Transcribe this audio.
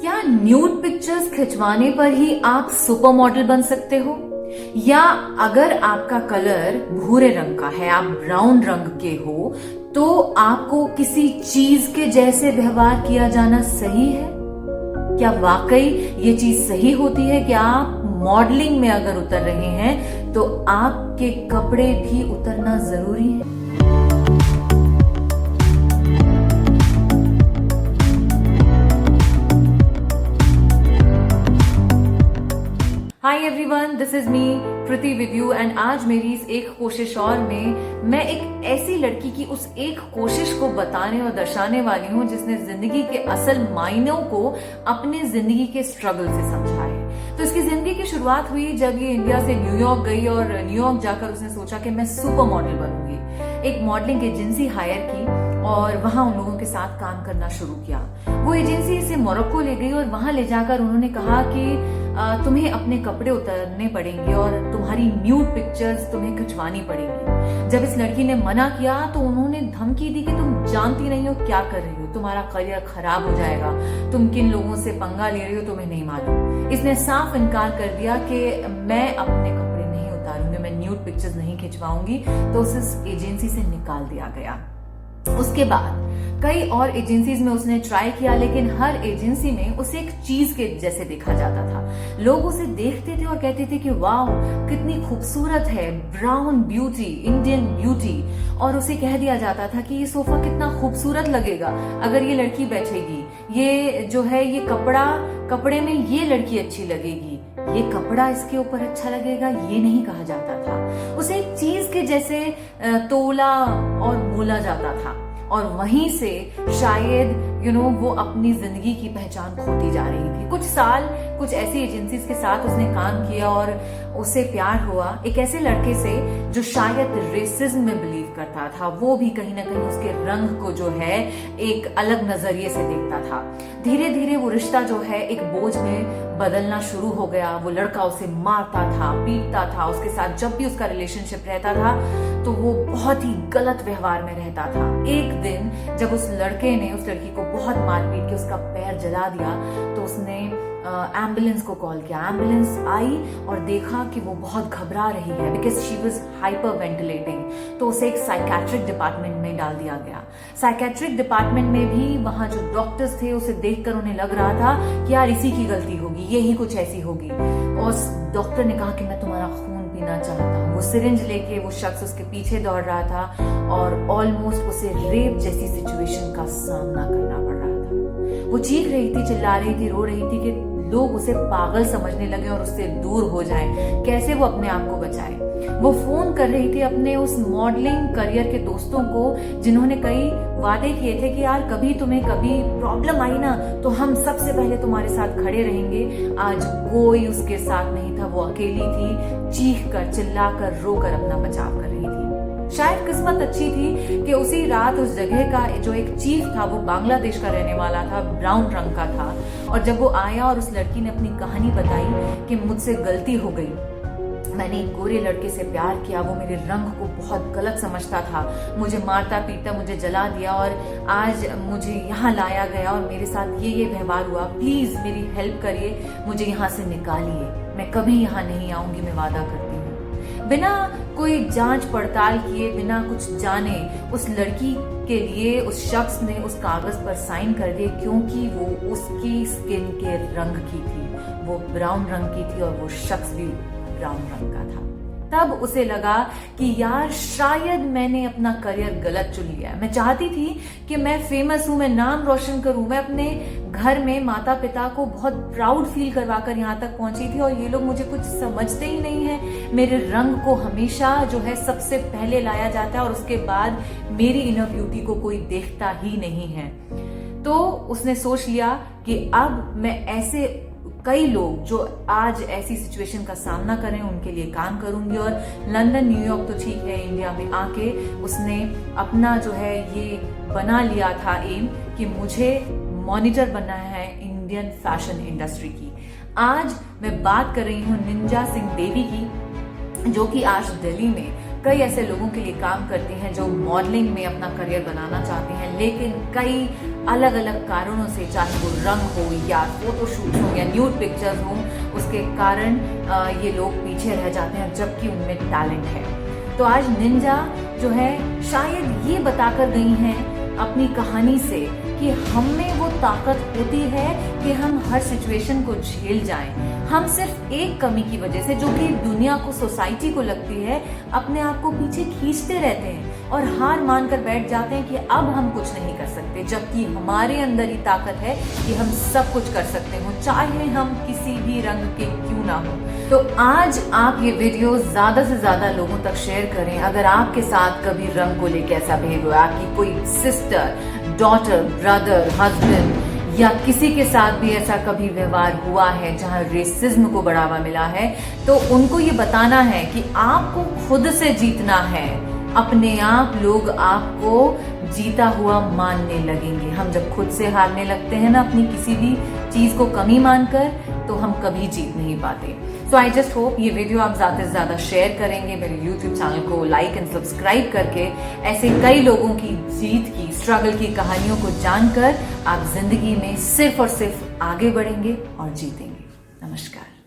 क्या nude pictures खिंचवाने पर ही आप सुपर मॉडल बन सकते हो? या अगर आपका कलर भूरे रंग का है, आप ब्राउन रंग के हो, तो आपको किसी चीज के जैसे व्यवहार किया जाना सही है? क्या वाकई ये चीज सही होती है कि आप मॉडलिंग में अगर उतर रहे हैं तो आपके कपड़े भी उतरना जरूरी है? Hi everyone, this is me Kriti with you and आज मेरी इस एक कोशिश और में मैं एक ऐसी लड़की की उस एक कोशिश को बताने और दर्शाने वाली हूँ जिसने जिंदगी के असल मायनों को अपने जिंदगी के स्ट्रगल से समझा है। तो इसकी जिंदगी की शुरुआत हुई जब ये इंडिया से न्यूयॉर्क गई और न्यूयॉर्क जाकर उसने सोचा कि मैं सुपर मॉडल बनूंगी। एक मॉडलिंग एजेंसी हायर की और वहां उन लोगों के साथ काम करना शुरू किया। वो एजेंसी इसे मोरक्को ले गई और वहां ले जाकर उन्होंने कहा कि तुम्हें अपने कपड़े उतारने पड़ेंगे और तुम्हारी न्यूड पिक्चर्स तुम्हें खिंचवानी पड़ेंगी। जब इस लड़की ने मना किया तो उन्होंने धमकी दी कि तुम जानती नहीं हो क्या कर रही हो, तुम्हारा करियर खराब हो जाएगा, तुम किन लोगों से पंगा ले रही हो तुम्हें नहीं मालूम। इसने साफ इनकार कर दिया कि मैं अपने कपड़े नहीं उतारूंगी, मैं न्यूड पिक्चर्स नहीं खिंचवाऊंगी। तो उसे इस एजेंसी से निकाल दिया गया। उसके बाद कई और एजेंसीज में उसने ट्राई किया, लेकिन हर एजेंसी में उसे एक चीज के जैसे देखा जाता था। लोग उसे देखते थे और कहते थे कि वाह कितनी खूबसूरत है, ब्राउन ब्यूटी, इंडियन ब्यूटी। और उसे कह दिया जाता था कि ये सोफा कितना खूबसूरत लगेगा अगर ये लड़की बैठेगी, ये जो है ये कपड़े में ये लड़की अच्छी लगेगी, ये कपड़ा इसके ऊपर अच्छा लगेगा, ये नहीं कहा जाता था। उसे एक चीज के जैसे तोला और मोला जाता था और वहीं से शायद वो अपनी जिंदगी की पहचान खोती जा रही थी। कुछ साल कुछ ऐसी एजेंसीज के साथ उसने काम किया और उसे प्यार हुआ एक ऐसे लड़के से जो शायद रेसिज्म में बिलीव करता था। वो भी कहीं ना कहीं उसके रंग को जो है एक अलग नजरिए से देखता था। धीरे धीरे वो रिश्ता जो है एक बोझ में बदलना शुरू हो गया। वो लड़का उसे मारता था, पीटता था, उसके साथ जब भी उसका रिलेशनशिप रहता था तो वो बहुत ही गलत व्यवहार में रहता था। एक दिन जब उस लड़के ने उस लड़की को बहुत मार पीट के उसका पैर जला दिया तो उसने एम्बुलेंस को कॉल किया। एम्बुलेंस आई और देखा कि वो बहुत घबरा रही है because she was hyper ventilating. तो उसे एक साइकेट्रिक डिपार्टमेंट में डाल दिया गया। साइकेट्रिक डिपार्टमेंट में भी वहां जो डॉक्टर्स थे उसे देखकर उन्हें लग रहा था कि यार इसी की गलती होगी, यही कुछ ऐसी होगी। और डॉक्टर ने कहा कि मैं तुम्हारा खून पीना चाहता हूँ। वो सिरिंज लेके वो शख्स उसके पीछे दौड़ रहा था और ऑलमोस्ट उसे रेप जैसी सिचुएशन का सामना करना पड़ रहा था। वो चीख रही थी, चिल्ला रही थी, रो रही थी कि लोग उसे पागल समझने लगे और उससे दूर हो जाएं। कैसे वो अपने आप को बचाए। वो फोन कर रही थी अपने उस मॉडलिंग करियर के दोस्तों को जिन्होंने कई वादे किए थे कि यार कभी तुम्हें कभी प्रॉब्लम आई ना तो हम सबसे पहले तुम्हारे साथ खड़े रहेंगे। आज कोई उसके साथ नहीं था, वो अकेली थी, चीख कर चिल्ला कर रो कर अपना बचाव कर रही थी। शायद किस्मत अच्छी थी कि उसी रात उस जगह का जो एक चीफ था वो बांग्लादेश का रहने वाला था, ब्राउन रंग का था। और जब वो आया और उस लड़की ने अपनी कहानी बताई कि मुझसे गलती हो गई, मैंने एक गोरे लड़के से प्यार किया, वो मेरे रंग को बहुत गलत समझता था, मुझे मारता पीटता, मुझे जला दिया और आज मुझे यहाँ लाया गया और मेरे साथ ये व्यवहार हुआ। प्लीज मेरी हेल्प करिए, मुझे यहाँ से निकालिए, मैं कभी यहाँ नहीं आऊंगी, मैं वादा करती हूँ। बिना कोई जांच पड़ताल किए, बिना कुछ जाने उस लड़की के लिए उस शख्स ने उस कागज पर साइन कर दिए क्योंकि वो उसकी स्किन के रंग की थी। वो ब्राउन रंग की थी और वो शख्स भी ब्राउन रंग का था। तब उसे लगा कि यार शायद मैंने अपना करियर गलत चुन लिया है। मैं चाहती थी कि मैं फेमस हूं, मैं नाम रोशन करूं, मैं अपने घर में माता पिता को बहुत प्राउड फील करवाकर यहाँ तक पहुंची थी और ये लोग मुझे कुछ समझते ही नहीं है। मेरे रंग को हमेशा जो है सबसे पहले लाया जाता है और उसके बाद मेरी इनर ब्यूटी को कोई देखता ही नहीं है। तो उसने सोच लिया कि अब मैं ऐसे कई लोग जो आज ऐसी सिचुएशन का सामना करें उनके लिए काम करूंगी। और लंदन, न्यूयॉर्क तो ठीक है, इंडिया में आके उसने अपना जो है ये बना लिया था एम कि मुझे मॉनिटर बनना है इंडियन फैशन इंडस्ट्री की। आज मैं बात कर रही हूँ निंजा सिंह देवी की, जो कि आज दिल्ली में कई ऐसे लोगों के लिए काम करती हैं जो मॉडलिंग में अपना करियर बनाना चाहते हैं, लेकिन कई अलग अलग कारणों से, चाहे वो रंग हो या फोटोशूट हो या न्यूड पिक्चर्स हो, उसके कारण ये लोग पीछे रह जाते हैं जबकि उनमें टैलेंट है। तो आज निंजा जो है शायद ये बताकर गई हैं अपनी कहानी से कि हम में वो ताकत होती है कि हम हर सिचुएशन को झेल जाएं। हम सिर्फ एक कमी की वजह से, जो कि दुनिया को, सोसाइटी को लगती है, अपने आप को पीछे खींचते रहते हैं और हार मानकर बैठ जाते हैं कि अब हम कुछ नहीं कर सकते, जबकि हमारे अंदर ही ताकत है कि हम सब कुछ कर सकते हो, चाहे हम किसी भी रंग के क्यों ना हो। तो आज आप ये वीडियो ज्यादा से ज्यादा लोगों तक शेयर करें। अगर आपके साथ कभी रंग को लेकर ऐसा बिहेव हुआ, आपकी कोई सिस्टर, डॉटर, ब्रदर, हस्बैंड या किसी के साथ भी ऐसा कभी व्यवहार हुआ है जहां रेसिज्म को बढ़ावा मिला है, तो उनको ये बताना है कि आपको खुद से जीतना है। अपने आप लोग आपको जीता हुआ मानने लगेंगे। हम जब खुद से हारने लगते हैं ना अपनी किसी भी चीज को कमी मानकर, तो हम कभी जीत नहीं पाते। सो आई जस्ट होप ये वीडियो आप ज्यादा से ज्यादा शेयर करेंगे, मेरे यूट्यूब चैनल को लाइक एंड सब्सक्राइब करके ऐसे कई लोगों की जीत की, स्ट्रगल की कहानियों को जानकर आप जिंदगी में सिर्फ और सिर्फ आगे बढ़ेंगे और जीतेंगे। नमस्कार।